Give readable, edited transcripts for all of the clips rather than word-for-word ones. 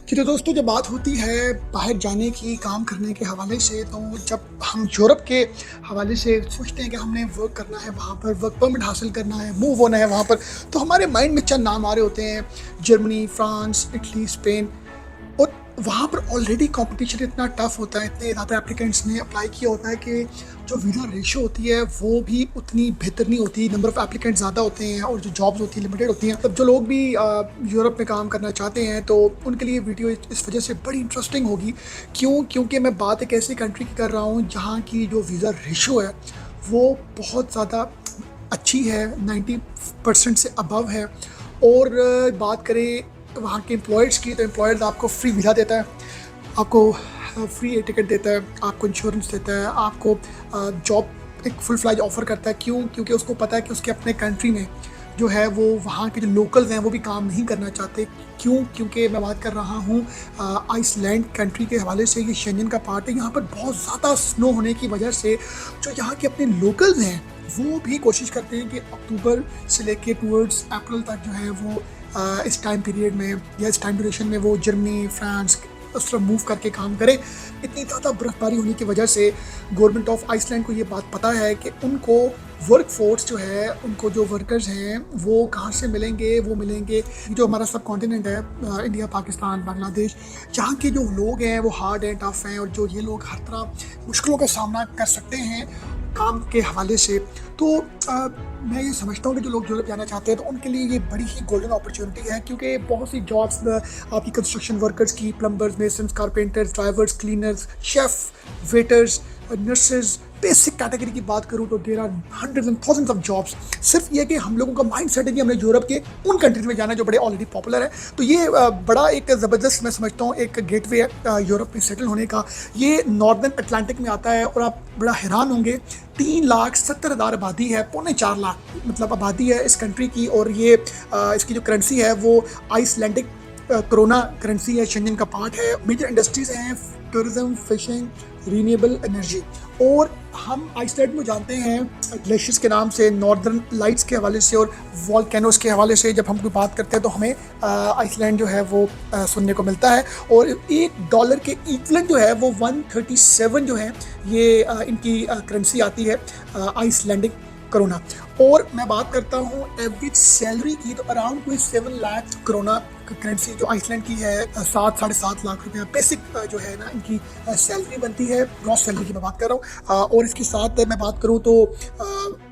जी, तो दोस्तों जब बात होती है बाहर जाने की, काम करने के हवाले से, तो जब हम यूरोप के हवाले से सोचते हैं कि हमने वर्क करना है वहाँ पर, वर्क परमिट हासिल करना है, मूव होना है वहाँ पर, तो हमारे माइंड में चंद नाम आ रहे होते हैं, जर्मनी, फ्रांस, इटली, स्पेन। और वहाँ पर ऑलरेडी कॉम्पिटिशन इतना टफ होता है, इतने ज़्यादा एप्लीकेंट्स ने अप्लाई किया होता है कि जो वीज़ा रेशो होती है वो भी उतनी बेहतर नहीं होती, नंबर ऑफ़ एप्लीकेंट्स ज़्यादा होते हैं और जो जॉब्स होती हैं लिमिटेड होती हैं। तब जो लोग भी यूरोप में काम करना चाहते हैं तो उनके लिए वीडियो इस वजह से बड़ी इंटरेस्टिंग होगी। क्यों? क्योंकि मैं बात एक ऐसी कंट्री की कर रहा हूँ जहाँ की जो वीज़ा रेशो है वो बहुत ज़्यादा अच्छी है, 90% से अबव है। और बात करें वहाँ के एम्प्लॉयर्स की, तो एम्प्लॉयर्स आपको फ्री वीज़ा देता है, आपको फ्री एयर टिकट देता है, आपको इंश्योरेंस देता है, आपको जॉब एक फुल फ्लैज ऑफ़र करता है। क्यों? क्योंकि उसको पता है कि उसके अपने कंट्री में जो है वो वहाँ के जो लोकल्स हैं वो भी काम नहीं करना चाहते। क्यों? क्योंकि मैं बात कर रहा हूँ आइसलैंड कंट्री के हवाले से, ये शेंजन का पार्ट है। यहाँ पर बहुत ज़्यादा स्नो होने की वजह से जो यहाँ के अपने लोकल्स हैं वो भी कोशिश करते हैं कि अक्टूबर से लेके टूवर्ड्स अप्रैल तक जो है वो इस टाइम पीरियड में या इस टाइम ड्यूरेशन में वो जर्मनी, फ्रांस उस तरफ मूव करके काम करें। इतनी ज़्यादा बर्फ़बारी होने की वजह से गवर्नमेंट ऑफ आइसलैंड को ये बात पता है कि उनको वर्क फोर्स जो है, उनको जो वर्कर्स हैं वो कहाँ से मिलेंगे। वो मिलेंगे जो हमारा सब कॉन्टिनेंट है, इंडिया, पाकिस्तान, बांग्लादेश, जहाँ के जो लोग हैं वो हार्ड हैं, टफ हैं और जो ये लोग हर तरह मुश्किलों का सामना कर सकते हैं काम के हवाले से। तो मैं ये समझता हूँ कि जो लोग यूरोप जाना चाहते हैं तो उनके लिए ये बड़ी ही गोल्डन अपॉर्चुनिटी है, क्योंकि बहुत सी जॉब्स आपकी कंस्ट्रक्शन वर्कर्स की, plumbers, masons, carpenters, drivers, cleaners, chef, waiters, nurses, basic category की बात करूँ तो there are hundreds and thousands of jobs. सिर्फ ये कि हम लोगों का माइंड सेट है कि हमने यूरोप के उन कंट्रीज में जाना है जो बड़े ऑलरेडी पॉपुलर है। तो ये बड़ा एक ज़बरदस्त मैं समझता हूँ एक गेटवे है यूरोप में सेटल होने का। ये नॉर्दर्न अटलांटिक में आता है और आप बड़ा हैरान होंगे, 3,70,000 आबादी है, पौने 4 लाख मतलब आबादी है इस कंट्री की। और ये इसकी जो करेंसी है वो आइसलैंडिक कोरोना करेंसी है, शेंजन का पार्ट है। मेजर इंडस्ट्रीज हैं टूरिज्म, फिशिंग, रीन्यूएबल एनर्जी। और हम आइसलैंड में जानते हैं ग्लेशियर्स के नाम से, नॉर्दर्न लाइट्स के हवाले से और वॉल्केनोस के हवाले से जब हम कोई बात करते हैं तो हमें आइसलैंड जो है वो सुनने को मिलता है। और $1 के इक्वलेंट जो है वो 137 जो है ये इनकी करेंसी आती है आइसलैंडिक कोरोना। और मैं बात करता हूँ एवरेज सैलरी की, तो अराउंड कोई 7 लाख कोरोना करेंसी जो आइसलैंड की है 7-7.5 लाख रुपया बेसिक जो है ना इनकी सैलरी बनती है। ग्रॉस सैलरी की मैं बात कर रहा हूँ। और इसके साथ मैं बात करूँ तो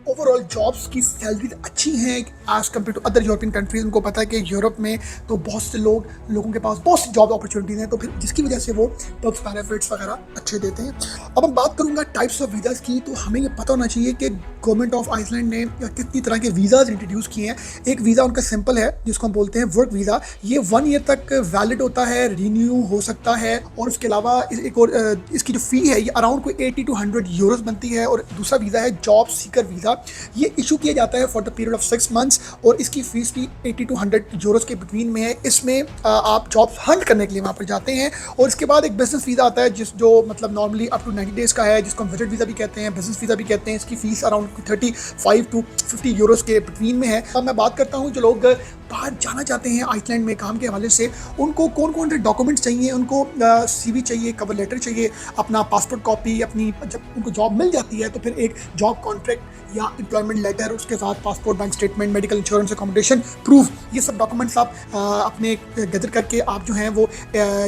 ओवरऑल जॉब्स की सैलरी अच्छी हैं as compare to other European countries. उनको पता है कि यूरोप में तो बहुत से लोगों के पास बहुत सी जॉब अपॉर्चुनिटीज़ हैं, तो फिर जिसकी वजह से वो पर्क्स, बेनिफिट्स वगैरह अच्छे देते हैं। अब मैं बात करूँगा टाइप्स ऑफ वीज़ाज़ की, तो हमें ये पता होना चाहिए कि गवर्नमेंट ऑफ आइसलैंड ने कितनी तरह के वीज़ाज़ इंट्रोड्यूस किए हैं। एक वीज़ा उनका सिंपल है जिसको हम बोलते हैं वर्क वीज़ा। ये 1 ईयर तक वैलिड होता है, रिन्यू हो सकता है। और उसके अलावा एक और इसकी जो फ़ी है ये अराउंड कोई 80 to 100 यूरोस बनती है। और दूसरा वीज़ा है जॉब सीकर वीज़ा। ये इशू किया जाता है for the period of 6 months और इसकी फ़ीस भी 80 to 100 यूरोस के बिटवीन में है। इसमें आप जॉब हंट करने के लिए वहाँ पर जाते हैं। और इसके बाद एक बिजनेस वीज़ा आता है जो मतलब नॉर्मली अप टू 90 डेज़ का है, जिसको हम विजिट वीज़ा भी कहते हैं, बिजनेस वीज़ा भी कहते हैं। इसकी फ़ीस अराउंड 35 to 50 यूरोस के बिटवीन में है। अब मैं बात करता हूँ जो लोग बाहर जाना चाहते हैं आइसलैंड में काम के हवाले से, उनको कौन कौन से डॉक्यूमेंट्स चाहिए। उनको CV चाहिए, कवर लेटर चाहिए, अपना पासपोर्ट कॉपी, अपनी जब उनको जॉब मिल जाती है तो फिर एक जॉब कॉन्ट्रैक्ट या एम्प्लॉयमेंट लेटर, उसके साथ passport, bank statement, medical insurance, accommodation proof, ये सब डॉक्यूमेंट्स आप अपने गैदर करके आप जो हैं वो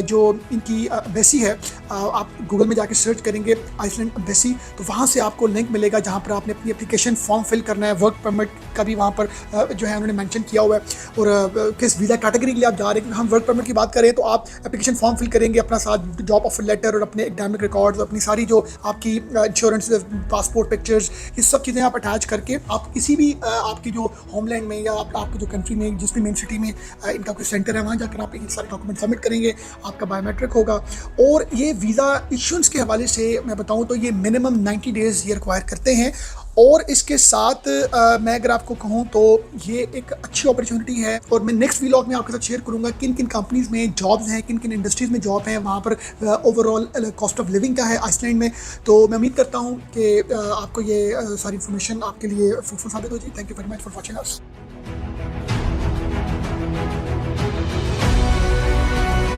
जो इनकी एम्बेसी है, आप गूगल में जाके सर्च करेंगे आइसलैंड एम्बेसी, तो वहाँ से आपको लिंक मिलेगा जहाँ पर आपने अपनी एप्लीकेशन फॉर्म फिल करना है। वर्क परमिट का भी वहाँ पर जो है उन्होंने मेंशन किया हुआ है और किस वीज़ा कैटेगरी के लिए आप जा रहे हैं। हम वर्क परमिट की बात करें तो आप एप्लीकेशन फॉर्म फिल करेंगे, अपना साथ जॉब ऑफर लेटर और अपने एकेडमिक रिकॉर्ड्स, अपनी सारी जो आपकी इंश्योरेंस, पासपोर्ट पिक्चर्स, ये सब चीज़ें आप अटैच करके आप किसी भी आपकी जो होमलैंड में या आपकी जो कंट्री में जिस भी मेन सिटी में इनका कोई सेंटर है वहाँ जाकर आप ये सारे डॉक्यूमेंट सबमिट करेंगे, आपका बायोमेट्रिक होगा। और ये वीज़ा इशुएंस के हवाले से मैं बताऊँ तो ये मिनिमम 90 डेज़ ये रिक्वायर करते हैं। और इसके साथ मैं अगर आपको कहूँ तो ये एक अच्छी अपॉर्चुनिटी है। और मैं नेक्स्ट व्लॉग में आपके साथ शेयर करूँगा किन किन कंपनीज़ में जॉब्स हैं, किन किन इंडस्ट्रीज़ में जॉब हैं, वहाँ पर ओवरऑल कॉस्ट ऑफ लिविंग क्या है आइसलैंड में। तो मैं उम्मीद करता हूँ कि आपको ये सारी इन्फॉर्मेशन आपके लिए फ्रूटफुल साबित हो जी। Thank you very much for watching us.